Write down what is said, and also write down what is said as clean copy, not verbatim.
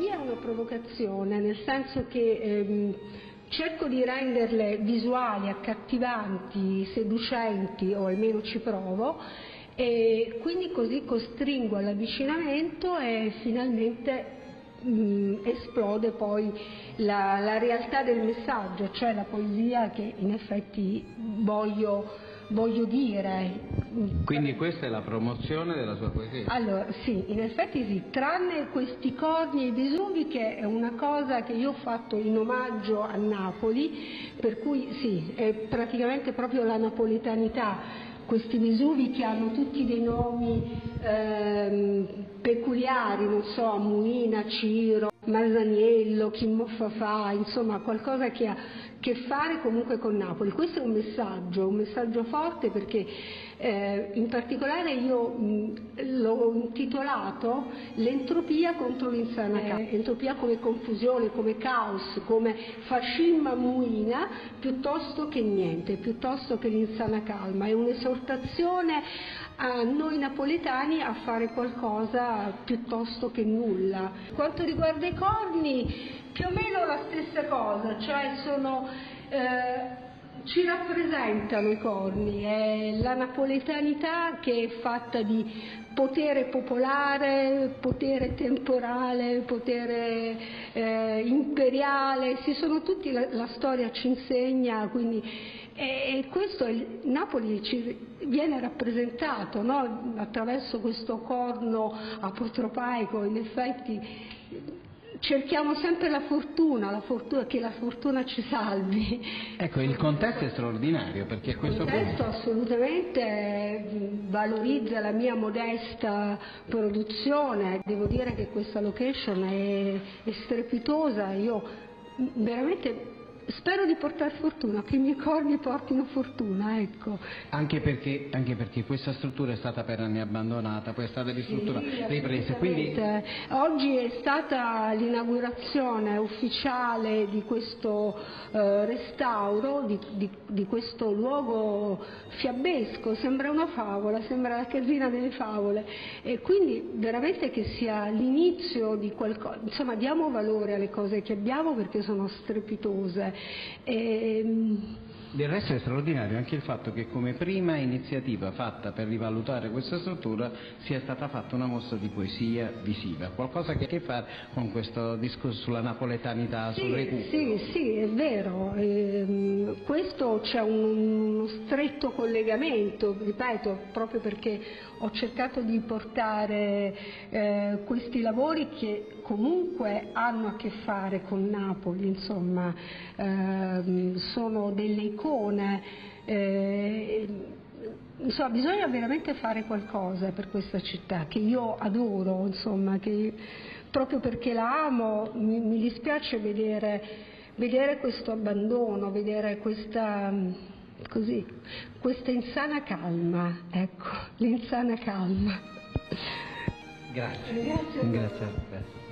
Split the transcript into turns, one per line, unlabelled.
mia è una provocazione, nel senso che cerco di renderle visuali, accattivanti, seducenti, o almeno ci provo, e quindi così costringo all'avvicinamento e finalmente esplode poi la realtà del messaggio, cioè la poesia che in effetti voglio dire.
Quindi questa è la promozione della sua poesia?
Allora, sì, in effetti sì, tranne questi corni e i Vesuvi, che è una cosa che io ho fatto in omaggio a Napoli, per cui sì, è praticamente proprio la napoletanità. Questi Vesuvi che hanno tutti dei nomi peculiari, non so, Amunina, Ciro, Masaniello, Chimmoffafà, insomma qualcosa che ha a che fare comunque con Napoli. Questo è un messaggio forte, perché in particolare io l'ho intitolato L'entropia contro l'insana calma. Entropia come confusione, come caos, come fascin mamuina, piuttosto che niente, piuttosto che l'insana calma. È un'esortazione a noi napoletani a fare qualcosa piuttosto che nulla. Quanto riguarda i corni, più o meno la stessa cosa, cioè ci rappresentano i corni, è la napoletanità che è fatta di potere popolare, potere temporale, potere imperiale, tutti, la storia ci insegna, quindi e questo Napoli ci viene rappresentato, no? Attraverso questo corno apotropaico. In effetti cerchiamo sempre la fortuna, che la fortuna ci salvi.
Ecco, il contesto è straordinario, perché
il contesto assolutamente valorizza la mia modesta produzione. Devo dire che questa location è strepitosa, io veramente spero di portare fortuna, che i miei corni portino fortuna, ecco.
Anche perché questa struttura è stata per anni abbandonata, poi è stata ripresa. Quindi
oggi è stata l'inaugurazione ufficiale di questo restauro, di questo luogo fiabesco, sembra una favola, sembra la casina delle favole, e quindi veramente che sia l'inizio di qualcosa. Insomma, diamo valore alle cose che abbiamo, perché sono strepitose.
Del resto è straordinario anche il fatto che come prima iniziativa fatta per rivalutare questa struttura sia stata fatta una mostra di poesia visiva, qualcosa che ha a che fare con questo discorso sulla napoletanità, sul recupero.
Sì, è vero, questo c'è uno stretto collegamento, ripeto, proprio perché ho cercato di portare questi lavori che comunque hanno a che fare con Napoli, insomma, sono delle icone, insomma, bisogna veramente fare qualcosa per questa città che io adoro, insomma, che proprio perché la amo mi dispiace vedere questo abbandono, vedere questa insana calma, ecco, l'insana calma.
Grazie.